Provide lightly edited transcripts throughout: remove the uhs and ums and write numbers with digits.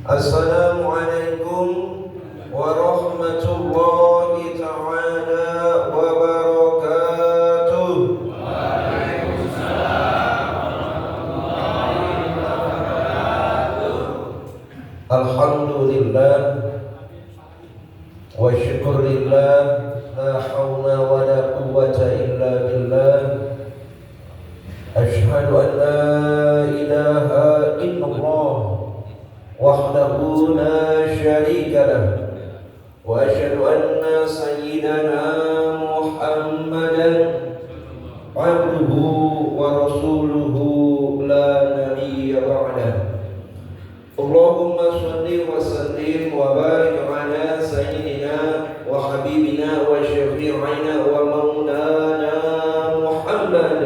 Assalamualaikum warahmatullahi ta'ala wabarakatuh. Alhamdulillah wa syukurillah, la hawla wa la quwwata illa billah. Ashhadu an la ilaha illallah wahdahu la syarika lah, wa asyhadu anna sayyidana Muhammadan abduhu wa rasuluhu la nabiyya ba'dah. Allahumma shalli wa sallim wa barik ala sayyidina wa habibina wa syafi'ina wa maulana Muhammad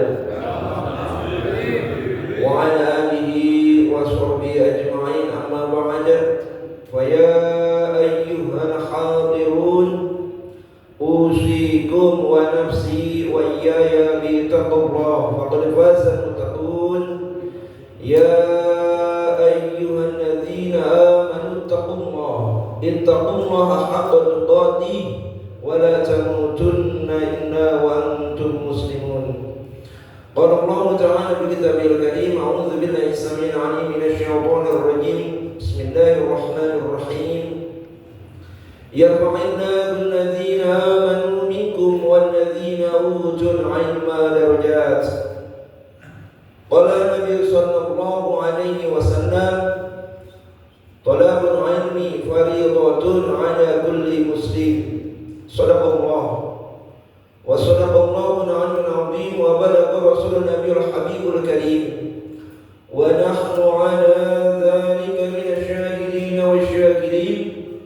wa ala alihi wa sahbihi ajma'in, amma ba'd. Fa ya ayyuhal hadirun, usikum wa nafsi wa iyaya bi taqwallah, faqad faza al-muttaqun. Ya ayyuhalladzina amanu ittaqullaha haqqa tuqatih wa la tamutunna illa wa antum muslimun. Qala Allah ta'ala fi kitabil karim, a'udzu billahi as-sami'il 'alim minasy syaithanir rajim. Bismillahirrahmanirrahim. Yarfa'illahu alladzina amanu minkum walladzina utul 'ilma darajat. Qala Nabi sallallahu alaihi wasallam, talabul ilmi fariidatun 'ala kulli muslim. Shadaqallah wa sadaqallahu al-'aliyyul 'azim wa balagha rasulun nabiyul habibul karim. Wa nahnu 'ala dzalika minasyahidin wasyakirin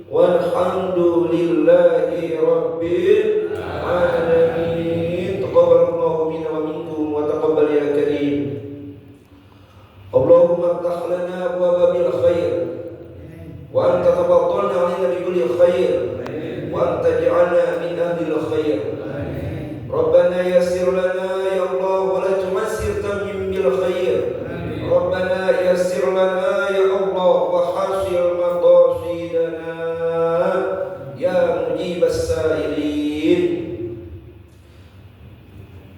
walhamdulillahi rabbil alamin. Taqabbalallahu minna wa minkum wa taqabbal ya karim. Allahumma iftah lana abwaaba bil khair wa anta tafaddalna 'alaina bi kulli khair wa anta ij'alna min ahlil khair. Rabbana yassir lana ya Allah wa la tu'assir tamim bil khair. Rabbana yassir lana ya Allah wa hasil maqasidana ya mujibas sa'ilin.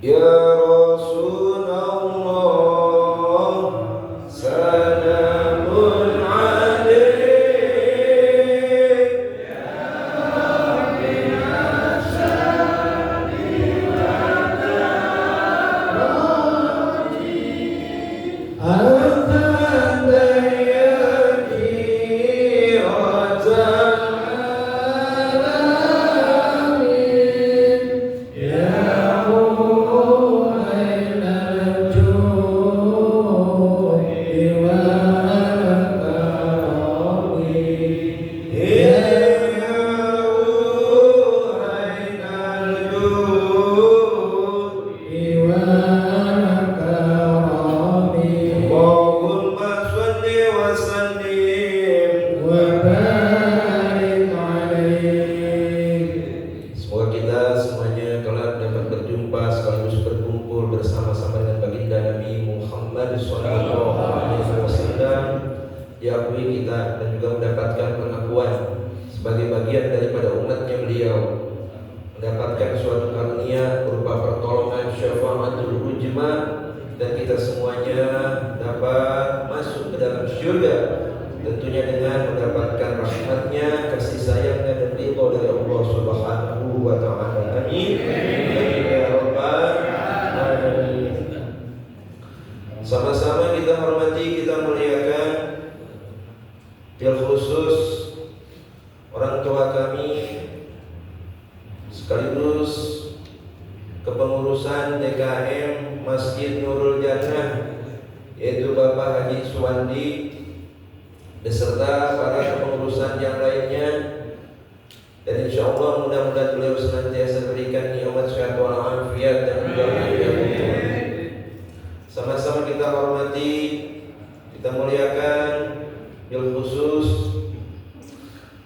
Ya Rasulullah, salamun alaik ya Rabbina salli wa taroji anta dayaki azal alamin ya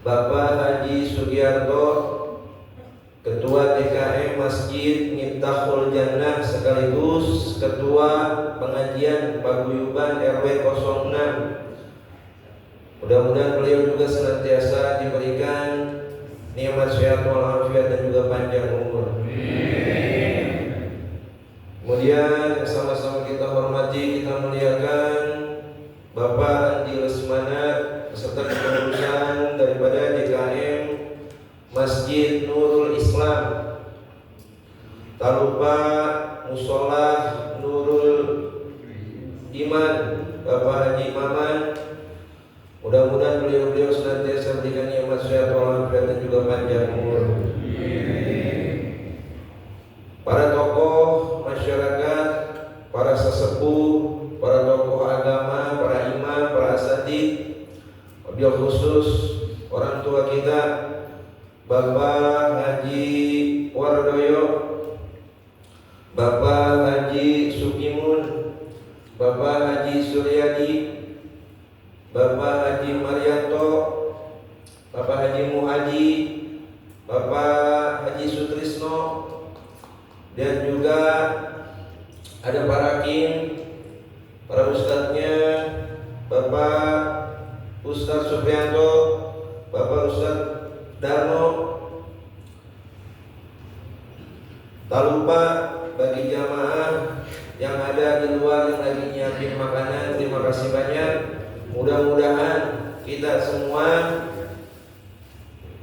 Bapak Haji Sugiarto, Ketua DKM Masjid Miftahul Jannah sekaligus Ketua Pengajian Paguyuban RW 06 Mudah-mudahan beliau juga senantiasa diberikan nikmat sehat walafiat dan juga panjang umur. Kemudian sama-sama kita hormati, kita muliakan Bapak Andi Lesmana beserta kepengurusan daripada DKM Masjid Nurul Islam. Tak lupa Musola Nurul Iman Bapak Haji Maman. Mudah-mudahan beliau-beliau senantiasa berikan nikmat sehat walafiat dan juga panjang umur. Para tokoh masyarakat, para sesepuh, para tokoh agama, para imam, para asatidz, wabil khusus orang tua kita Bapak Haji Wardoyo, Bapak Haji Sukimun, Bapak Haji Suryadi, Bapak Haji Marianto, Bapak Haji Muhadi, Bapak Haji Sutrisno, dan juga ada para hakim, para ustadznya, Bapak Ustadz Suprianto, Bapak Ustadz Darno. Tak lupa bagi jamaah yang ada di luar yang lagi nyiapin makanan, terima kasih banyak. Mudah-mudahan kita semua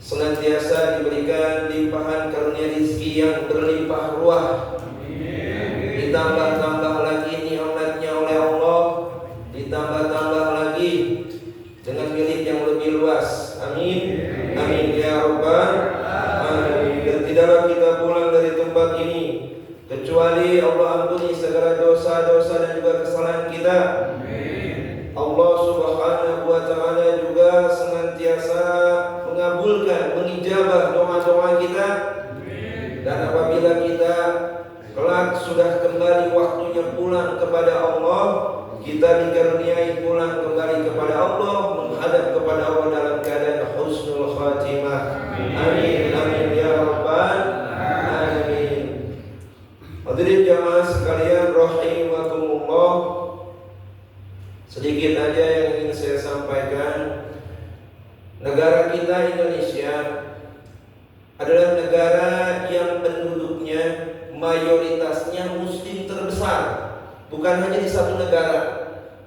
senantiasa diberikan limpahan karunia rezeki yang berlimpah ruah. Ditambah-tambah lagi nikmatnya oleh Allah, ditambah-tambah lagi dengan milik yang lebih luas. Amin. Amin ya rabbal alamin. Dan tidaklah kita pulang dari tempat ini kecuali Allah ampuni segala dosa-dosa dan juga kesalahan kita. Allah Subhanahu wa taala juga senantiasa mengabulkan, mengijabah doa-doa kita. Dan apabila kita kelak sudah kembali waktunya pulang kepada Allah, kita dikaruniai pulang kembali kepada Allah, menghadap kepada Allah dalam keadaan husnul khatimah. Amin. Amin ya rabbal alamin. Hadirin jamaah sekalian rahimakumullah, sedikit aja yang ingin saya sampaikan. Negara kita Indonesia adalah negara yang penduduknya mayoritasnya muslim terbesar. Bukan hanya di satu negara,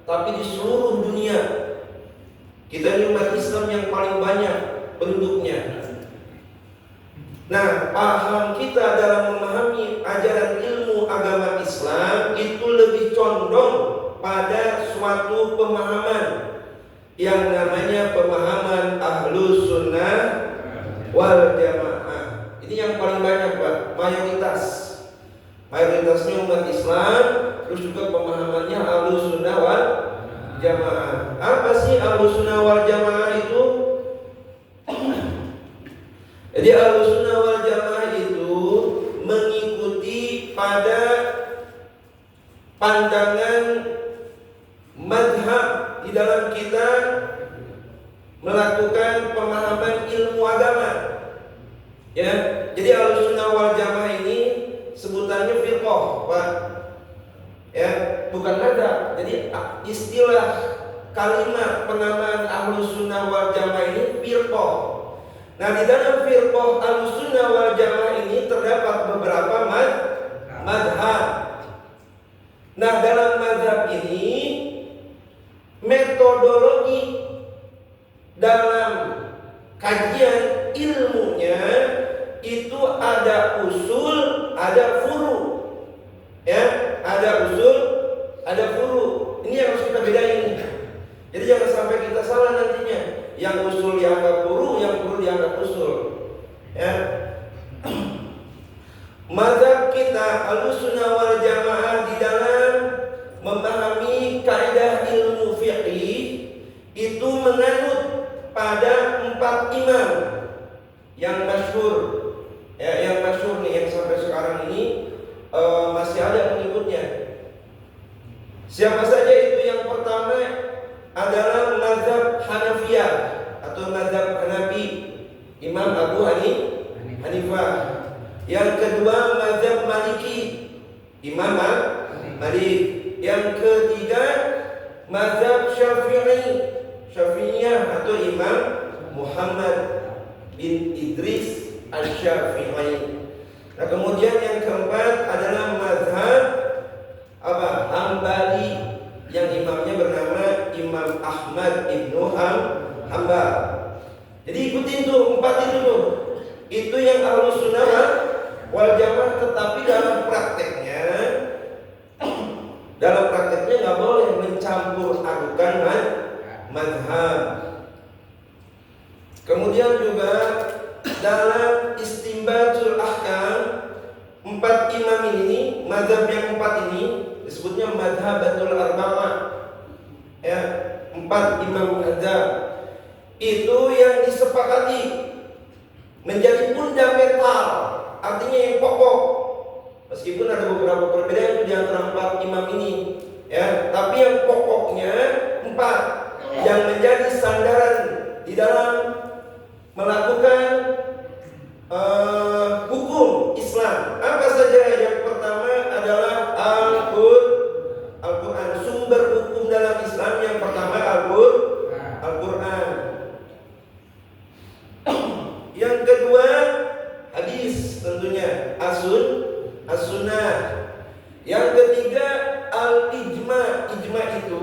tapi di seluruh dunia. Kita ini umat Islam yang paling banyak penduduknya. Nah, paham kita dalam memahami ajaran ilmu agama Islam itu lebih condong pada suatu pemahaman yang namanya pemahaman Ahlus Sunnah wal Jamaah. Ini yang paling banyak, Pak, mayoritasnya umat Islam, terus juga pemahamannya Ahlus Sunnah wal Jamaah. Apa sih Ahlus Sunnah wal Jamaah itu? Jadi Ahlus Sunnah wal Jamaah itu mengikuti pada pandangan madhab di dalam kita melakukan pemahaman ilmu agama. Ya, jadi Ahlus Sunnah wal Jamaah ini sebutannya firqah, Pak. Ya, bukan madhab. Jadi istilah kalimat penamaan Ahlus Sunnah wal Jamaah ini firqah. Nah, di dalam firqah Ahlus Sunnah wal Jamaah ini terdapat beberapa madhab. Nah, dalam madhab ini metodologi dalam kajian ilmunya itu ada usul, ada furu. Ya, ada usul, ada furu. Ini yang harus kita bedain. Jadi jangan sampai kita salah nantinya. Yang usul dianggap furu, yang furu dianggap usul. Ya. Mazhab kita Ahlus Sunnah wal Jamaah di dalam memahami kaidah ilmu fiqih itu menganut pada 4 imam yang masyhur. Ya, yang masyhur nih, yang sampai sekarang ini masih ada pengikutnya. Siapa saja itu? Yang pertama adalah mazhab Hanafiyah atau mazhab Hanafi, Imam Abu Hanifah. Yang kedua mazhab Maliki, Imam Malik. Yang ketiga mazhab Syafi'iyah atau Imam Muhammad bin Idris Asy-Syafi'i. Nah, kemudian yang keempat adalah mazhab Hambali yang imamnya bernama Imam Ahmad ibnu Hambal. Jadi ikutin tuh 4 itu tuh. Itu yang Ahlus Sunnah wal Jamaah, tetapi dalam prakteknya nggak boleh mencampur adukan mazhab. Kemudian juga dalam Istinbatul Ahkam, 4 imam ini, mazhab yang 4 ini disebutnya Madhabatul Arba'ah. Ya, 4 imam mazhab itu yang disepakati menjadi fundamental, artinya yang pokok. Meskipun ada beberapa perbedaan di antara 4 imam ini, ya, tapi yang pokoknya 4 yang menjadi sandaran di dalam melakukan hukum Islam. Apa saja? Yang pertama adalah Al-Quran. Sumber hukum dalam Islam yang pertama Al-Quran. Yang kedua hadis, tentunya as-sunnah. Yang ketiga al-ijma. Ijma itu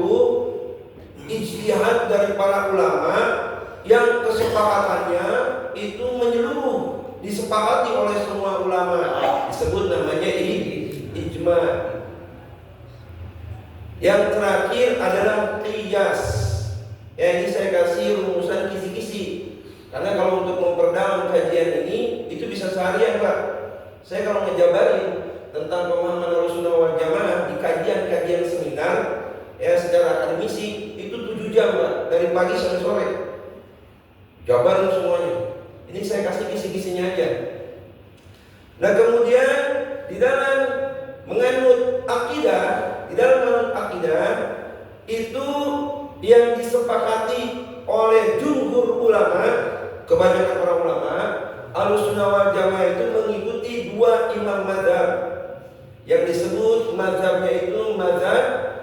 ijtihad dari para ulama yang kesepakatannya itu menyeluruh, disepakati oleh semua ulama, disebut namanya ijma. Yang terakhir adalah qiyas. Ya, ini saya kasih rumusan kisi-kisi, karena kalau untuk memperdalam kajian ini itu bisa seharian, Pak. Saya kalau ngejabarin tentang pemahaman Ahlussunnah wal Jamaah di kajian-kajian seminar, ya, secara akademisi itu 7 jam, Pak, dari pagi sampai sore. Jabarin semuanya. Ini saya kasih kisi-kisinya aja. Nah, kemudian di dalam menganut akidah, itu yang disepakati oleh jumhur ulama, kebanyakan para ulama, Ahlussunnah wal Jamaah itu mengikuti 2 imam mazhab yang disebut mazhabnya itu mazhab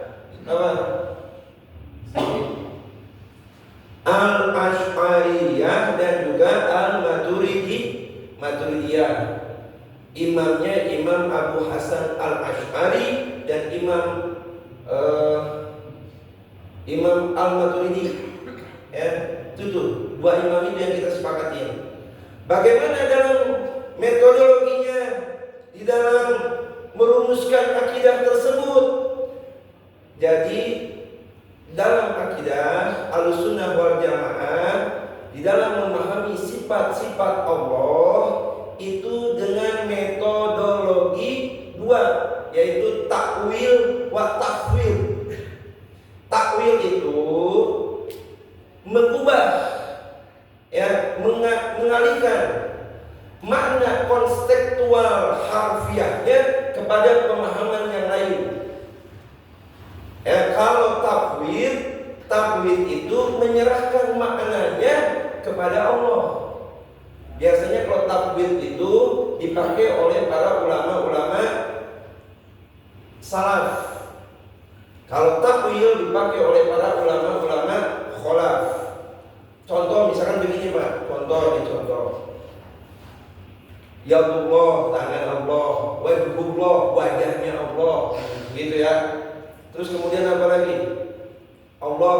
Al-Asy'ariyah dan juga Al-Maturidiyah. Imamnya Imam Abu Hasan Al-Asy'ari dan Imam Al-Maturidi. Ya, itu tuh 2 imam itu yang kita sepakati. Bagaimana dalam metodologinya di dalam merumuskan akidah tersebut? Jadi dalam akidah Ahlussunnah wal Jamaah, di dalam memahami sifat-sifat Allah itu dengan metodologi 2, yaitu takwil wa tafwid. Takwil itu mengubah, ya, mengalihkan makna konseptual harfiahnya kepada pemahaman yang lain. Ya, kalau takwil itu menyerahkan maknanya kepada Allah. Biasanya kalau takwil itu dipakai oleh para ulama-ulama salaf. Kalau takwil dipakai oleh para ulama-ulama khalaf. Contoh misalkan begini, Pak. Contoh. Ya Allah, tangan Allah, wajhullah, wajahnya Allah, gitu ya. Terus kemudian apa lagi? Allah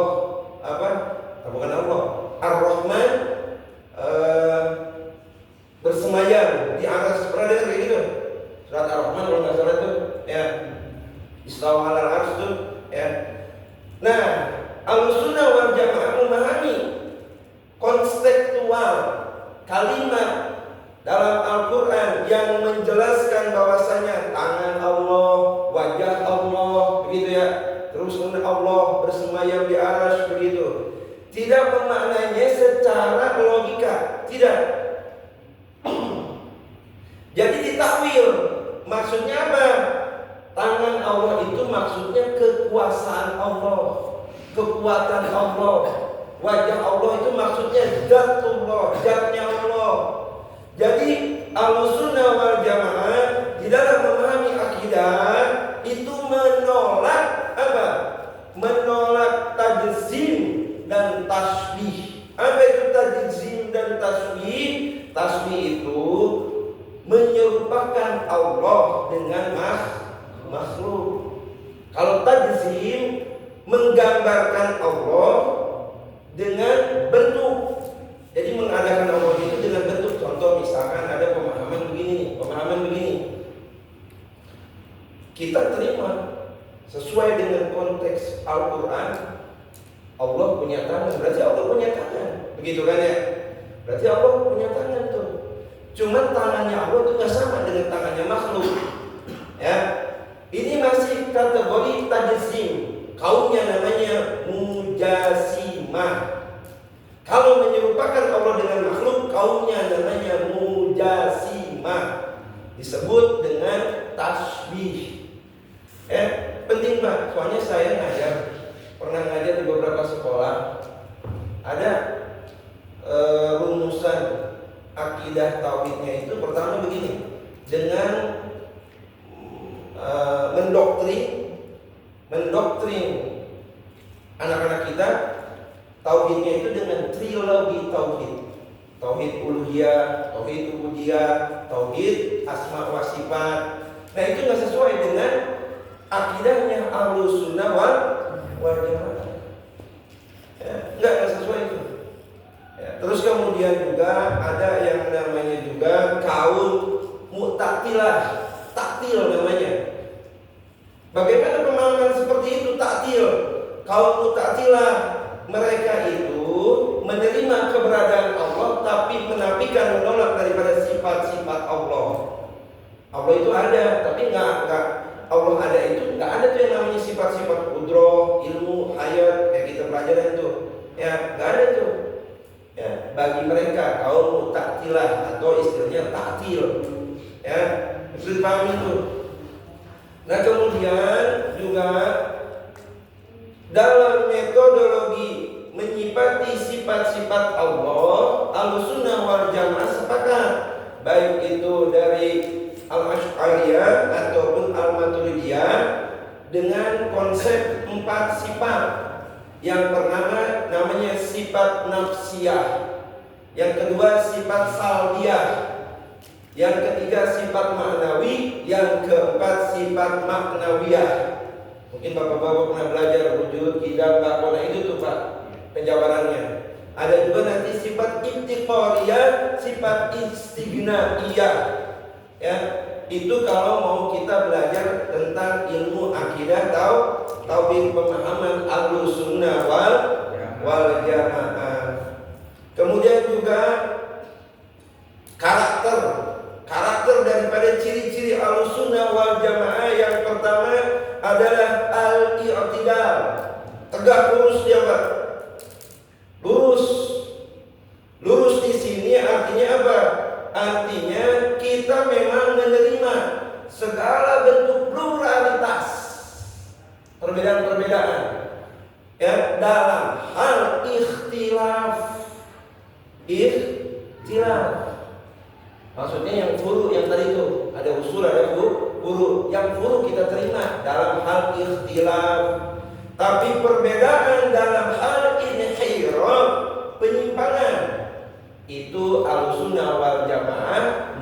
bukan Allah. Ar-Rahman bersemayam di atas, pernah dengar kayak gitu? Surat Ar-Rahman kalau nggak salah tuh, ya. Istawa 'alal 'arsy tuh, ya. Nah, Ahlussunnah wal Jamaah memahami konseptual kalimat dalam Al-Quran yang menjelaskan bahwasanya tangan Allah, wajah Allah, begitu ya. Terus kemudian Allah bersemayam di arsy, begitu. Tidak memaknainya secara logika, tidak. Jadi ditakwil. Maksudnya apa? Tangan Allah itu maksudnya kekuasaan Allah, kekuatan Allah. Wajah Allah itu maksudnya zatullah, zatnya Allah. Jadi Ahlussunnah wal Jamaah di dalam memahami akidah itu menolak apa? Menolak tajsim dan tasbih. Apa itu tajzim dan tasbih? Tasbih itu menyerupakan Allah dengan makhluk. Kalau tajzim menggambarkan Allah dengan bentuk. Jadi mengadakan Allah itu dengan bentuk. Contoh misalkan ada pemahaman begini. Kita terima sesuai dengan konteks Al-Quran. Allah punya tangan, berarti Allah punya tangan. Begitu kan ya? Berarti Allah punya tangan tuh. Cuman tangannya Allah itu gak sama dengan tangannya makhluk. Ya, ini masih kategori tajzim. Kaumnya namanya mujasimah. Kalau menyerupakan Allah dengan makhluk, kaumnya namanya mujasimah. Disebut dengan tasbih. Penting Pak, soalnya saya pernah ngajar di beberapa sekolah. Ada rumusan akidah tauhidnya itu pertama begini, dengan mendoktrin anak-anak kita tauhidnya itu dengan trilogi tauhid. Tauhid uluhiyah, tauhid rububiyah, tauhid asma wa sifat. Nah, itu nggak sesuai dengan akidahnya Ahlus Sunnah wal Jamaah. Nggak sesuai itu. Terus kemudian juga ada yang namanya juga kaum Mu'tazilah, taktil namanya. Bagaimana pemahaman seperti itu taktil? Kaum Mu'tazilah, mereka itu menerima keberadaan Allah tapi menafikan, menolak daripada sifat-sifat Allah. Allah itu ada, tapi nggak Allah ada itu nggak ada tuh yang namanya sifat-sifat qudrah, ilmu, hayat kayak kita pelajaran tuh. Ya, nggak ada tuh. Ya, bagi mereka kaum Mu'tazilah atau istilahnya taktil. Ya, bisa dipahami itu. Nah, kemudian juga dalam metodologi menyifati sifat-sifat Allah, Ahlussunnah wal Jamaah sepakat, baik itu dari Al-Asy'ariyah ataupun Al-Maturidiyah, dengan konsep 4 sifat. Yang pertama namanya sifat nafsiyah, yang kedua sifat salbiyah, yang ketiga sifat maknawi, yang keempat sifat maknawiyah. Mungkin bapak-bapak pernah belajar wujud, qidam, baqona, itu tuh Pak penjabarannya. Ada juga nanti sifat iftiqariyah, sifat istignaiyah. Ya, itu kalau mau kita belajar tentang ilmu akidah tauhid, pemahaman Ahlus Sunnah wal Jamaah. Kemudian juga karakter daripada ciri-ciri Ahlus Sunnah wal Jamaah. Yang pertama adalah al-i'tidal, tegak lurus dia Pak. Lurus di sini artinya apa? Artinya kita memang menerima segala bentuk pluralitas, perbedaan-perbedaan, ya, dalam hal ikhtilaf. Maksudnya yang furu yang tadi itu ada usul, ada furu. Yang furu kita terima dalam hal ikhtilaf. Tapi perbedaan dalam hal inhiraf, penyimpangan, itu Ahlussunnah wal Jamaah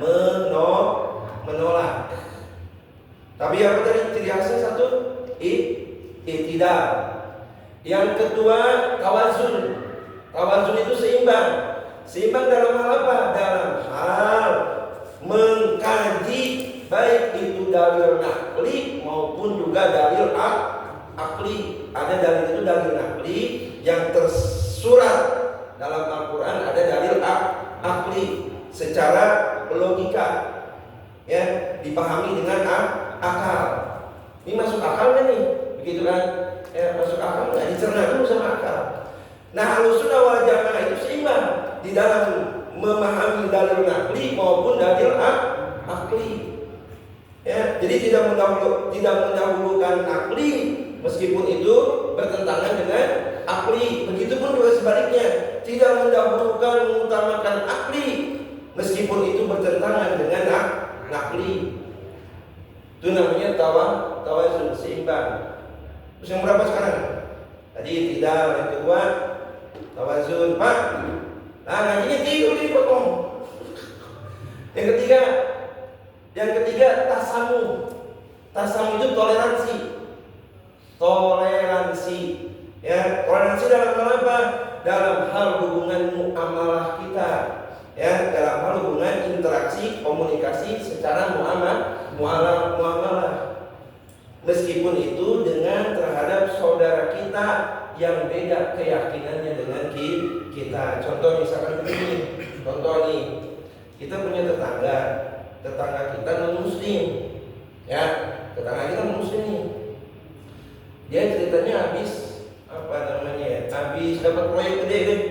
menolak. Tapi yang tadi ciri khasnya satu, i'tidal. Yang kedua tawazun. Tawazun itu seimbang. Seimbang dalam hal apa? Dalam hal mengkaji, baik itu dalil naqli maupun juga dalil akli. Ada dalil itu dalil naqli yang tersurat dalam Al-Quran, ada dalil akli secara logika, ya, dipahami dengan akal. Ini masuk akal kan nih? Begitu kan? Ya, masuk akal nggak? Dicerna dulu sama akal. Nah, Ahlussunnah wal Jamaah itu seimbang di dalam memahami dalil naqli maupun dalil akli. Ya, jadi tidak mendahulukan akli meskipun itu bertentangan dengan akli. Begitupun juga sebaliknya, tidak mengutamakan akli meskipun itu bertentangan dengan nakli. Itu namanya tawazun, seimbang. Terus yang berapa sekarang? Tadi tidak, yang kedua tawazun, Pak. Ngajinya tidur di potong. Yang ketiga tasamu. Tasamu itu toleransi. Ya, toleransi dalam hal apa? Dalam hal hubungan muamalah kita. Ya, dalam hal hubungan interaksi, komunikasi secara muamalah. Meskipun itu dengan terhadap saudara kita yang beda keyakinannya dengan kita. Contoh misalkan begini. Contoh nih, kita punya tetangga kita non muslim. Ya, tetangga kita non muslim nih. Dia ceritanya habis dapat proyek gede deh.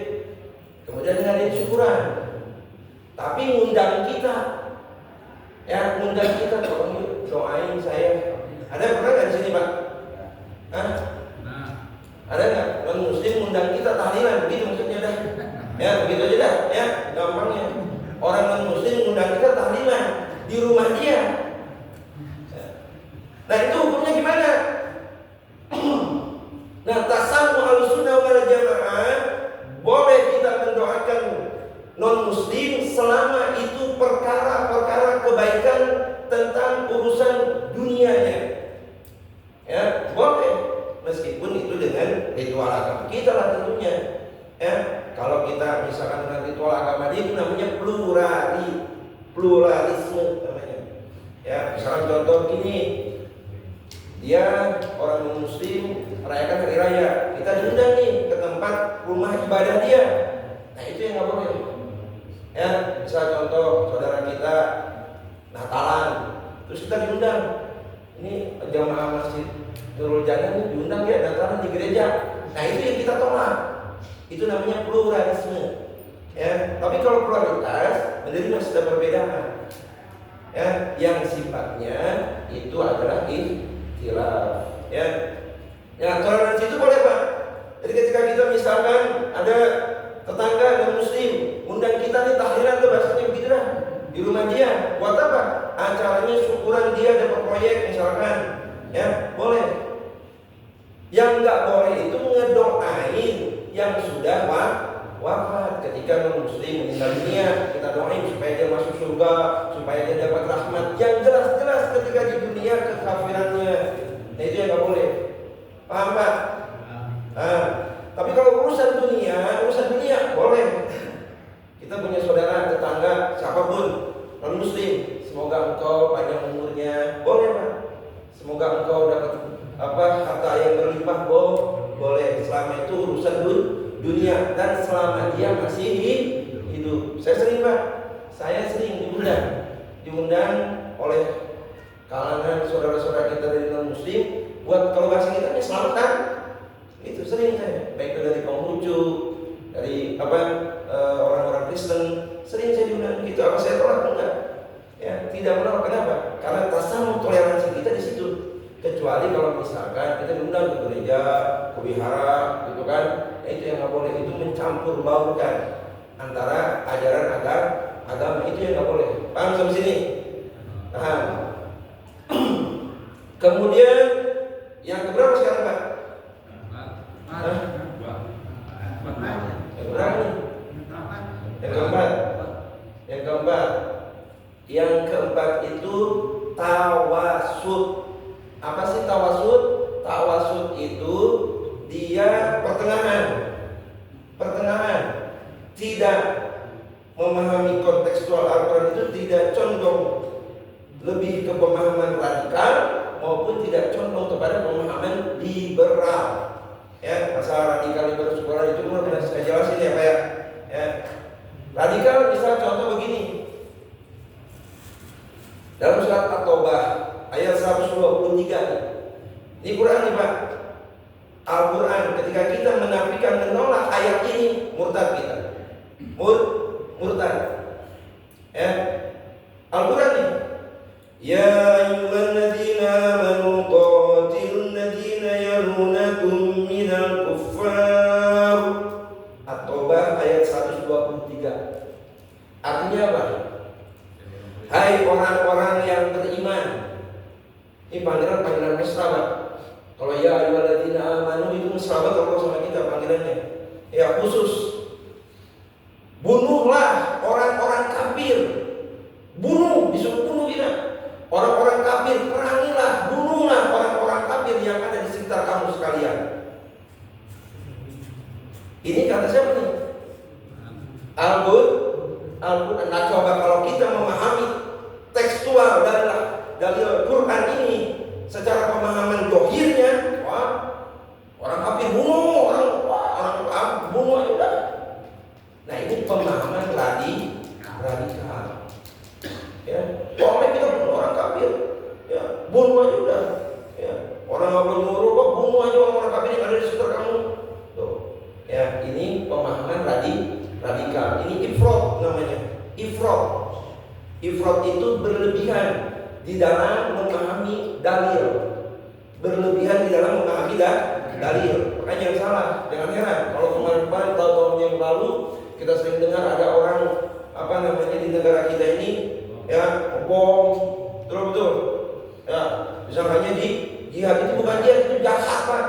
Kemudian ngadain syukuran. Tapi ngundang kita. Ya, ngundang kita, tolong yuk doain saya. Ada pernah nggak di sini, Pak? Ada nggak non muslim ngundang kita tahlilan? Begitu maksudnya dah. Ya, begitu aja dah. Ya, gampangnya. Orang non muslim ngundang kita tahlilan di rumah dia. Nah, itu hukumnya gimana? Nah, tasamu ahlussunnah wal jamaah, boleh kita mendoakan non muslim selama itu perkara-perkara kebaikan tentang urusan dunianya. Ya, boleh, meskipun itu dengan ritual agama kita lah tentunya. Ya, kalau kita misalkan dengan ritual agama dia itu namanya pluralisme namanya. Ya, misalkan contoh gini, dia orang muslim merayakan hari raya, kita diundang nih ke tempat rumah ibadah dia. Nah, itu yang nggak boleh. Ya, misal contoh saudara kita Natalan, terus kita diundang. Ini jamaah masjid Nurul Jannah ini diundang ya Natalan di gereja. Nah, itu yang kita tolak. Itu namanya pluralisme. Ya, tapi kalau pluralitas menerima sudah perbedaan. Ya, yang sifatnya itu adalah ikhtilaf. Ya, toleransi itu boleh, Pak. Jadi ketika kita misalkan ada tetangga non muslim undang kita nih tahlilan tuh bahasanya begitu dah di rumah dia. Buat apa? Acaranya syukuran dia dapat proyek misalkan. Ya, boleh. Yang nggak boleh itu ngedoain yang sudah wafat. Ketika non muslim meninggal dunia, kita doain supaya dia masuk surga, supaya dia dapat rahmat. Yang jelas-jelas ketika di dunia kekafirannya. Nah, itu yang nggak boleh. Paham, Pak? Tapi kalau urusan dunia boleh. Kita punya saudara, tetangga, siapapun non muslim, semoga engkau panjang umurnya, boleh, Pak. Semoga engkau dapat harta yang berlimpah, boleh. Selama itu urusan dunia dan selama dia masih hidup. Saya sering diundang oleh kalangan saudara-saudara kita dari non muslim buat kalau bahasa kita ini selamatan. Itu sering saya, baik itu dari Konghucu, dari orang-orang Kristen, sering saya diundang gitu. Apa saya tolak? Enggak. Ya, tidak menolak. Kenapa? Karena tasamu toleransi kita di situ. Kecuali kalau misalkan kita diundang ke gereja, ke wihara, gitu kan? Itu yang nggak boleh. Itu mencampur baurkan antara ajaran agama. Itu yang nggak boleh. Paham sampai sini? Paham? Kemudian yang keberapa sekarang, Pak? Yang keempat itu tawasud. Apa sih tawasud? Tawasud itu dia pertengahan, tidak memahami kontekstual Al-Quran, itu tidak condong lebih ke pemahaman radikal maupun tidak condong kepada pemahaman liberal. Ya, masalah radikal liberal itu pernah saya jelasin ya, Pak ya. Radikal misal contoh begini. Dalam surat At-Taubah ayat 123. Ini Quran nih, Pak. Al-Quran ketika kita menafikan, menolak ayat ini, murtad kita. Murtad. Ya. Al-Quran nih. Ya ayyuhalladzina amanu qatilul ladzina yalunakum minal kuffar. At-Taubah ayat 123. Artinya apa? Hai orang-orang yang beriman. Ini panggilan mesra, Pak. Kalau ya ayyuhalladzina amanu itu mesra banget Allah sama kita panggilannya. Ya khusus. Bunuh Al-Quran. Nah, coba kalau kita memahami tekstual dari Al-Quran ini secara pemahaman dohirnya, orang kafir bunuh, orang bunuh aja udah. Nah, ini pemahaman radikal. Ya, boleh kita bunuh orang kafir, ya, bunuh aja udah. Ya, orang nggak boleh nyuruh kok, bunuh aja orang kafir yang ada di sekitar kamu. Tuh, ya, ini pemahaman radikal. Ini ifrat namanya. Ifrat itu berlebihan di dalam memahami dalil. Berlebihan di dalam memahami dalil. Makanya yang salah, jangan heran kalau kemarin tahun yang lalu kita sering dengar ada orang di negara kita ini ya bom, betul. Ya, misalnya di jihad itu bukan jihad, itu jahat Pak.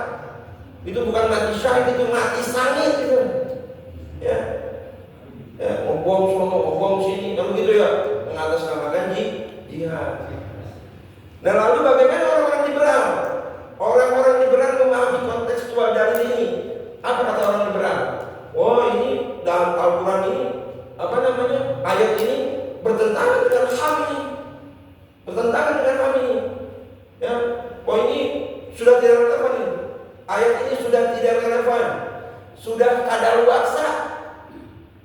Itu bukan mati syahid, itu mati sangit gitu. Ya, ngebom sono, ngebom sini, kan begitu ya, mengatasnamakan jihad. Nah, lalu bagaimana orang-orang liberal? Orang-orang liberal memahami kontekstual dari ini. Apa kata orang liberal? Oh, ini dalam Al-Quran ini ayat ini bertentangan dengan HAM ini. Bertentangan dengan HAM ini. Ya, oh ini sudah tidak relevan ini. Ayat ini sudah tidak relevan. Sudah kadaluarsa.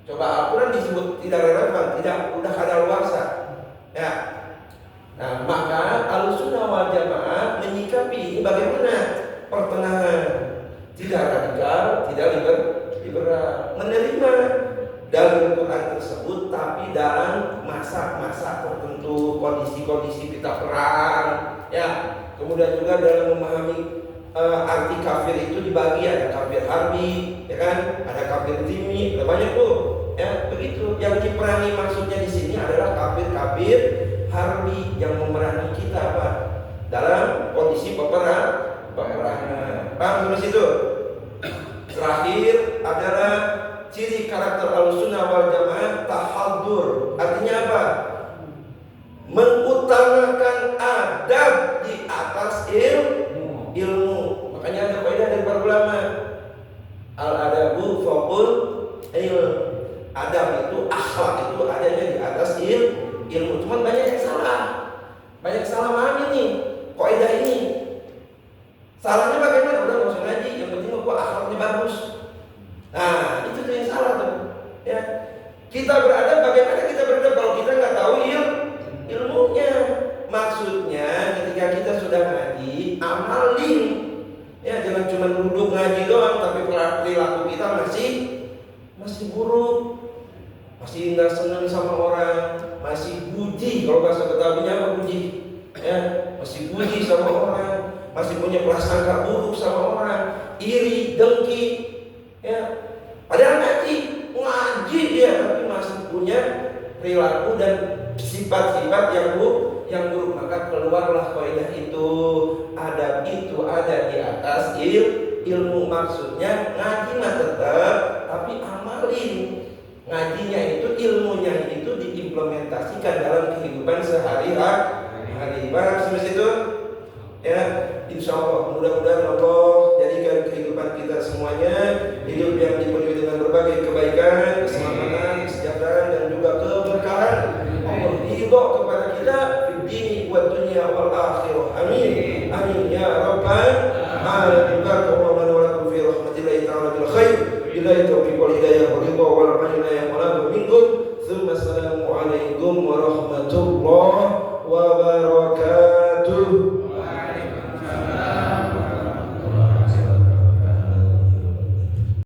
Coba Al-Quran disebut tidak relevan, udah kadaluarsa. Ya. Nah, maka Ahlussunnah wal Jamaah menyikapi ini bagaimana? Pertengahan, tidak radikal, tidak liberal, menerima dalam Quran tersebut, tapi dalam masa-masa tertentu, kondisi-kondisi kita perang, ya. Kemudian juga dalam memahami arti kafir itu dibagi, ada kafir harbi, ya kan? Ada kafir zimmi, ada banyak tuh, ya. Begitu. Yang diperangi maksudnya di sini adalah kafir harbi yang memerangi kita apa? Dalam kondisi peperangan. Paham sampai situ? Terakhir adalah ciri karakter Ahlussunnah wal Jamaah tahaddur. Artinya apa? Mengutamakan adab di atas ilmu. Makanya ada kaidah dari para ulama. Al-adabu fawqul ilm. Adab itu, akhlak itu adanya di atas ilmu. Cuman banyak yang salah. Banyak yang salah memahami nih kaidah ini. Salahnya bagaimana? Udah nggak usah ngaji, yang penting gua akhlaknya bagus. Nah, itu tuh yang salah tuh. Ya. Kita beradab, bagaimana kita beradab kalau kita nggak tahu ilmunya? Maksudnya ketika kita sudah ngaji, amalin. Ya, jangan cuma duduk ngaji doang, tapi perilaku kita masih buruk, masih nggak senang sama orang, masih buji. Kalau bahasa Betawinya apa buji? Ya, masih buji sama orang, masih punya prasangka buruk sama orang, iri, dengki. Ya, padahal ngaji dia, tapi masih punya perilaku dan sifat-sifat yang buruk. Maka keluarlah kaidah itu, adab itu ada di atas ilmu. Maksudnya ngaji mah tetap, tapi amalin. Ngajinya itu, ilmunya itu diimplementasikan dalam kehidupan sehari-hari. Barang semesta itu, ya, insya Allah mudah-mudahan Allah jadikan kehidupan kita semuanya hidup yang dipenuhi dengan berbagai kebaikan, keselamatan, kesejahteraan dan juga keberkahan. Allah ridho kepada kita di wa dunya wal akhirah. Amin. Amin ya rabbal alamin. Barakallahu wa lakum fi rahmatillahi ta'ala bil khair. Billahi taufiq wal hidayah wal ridha wal afina ya minkum. Assalamu alaikum warahmatullahi wabarakatuh.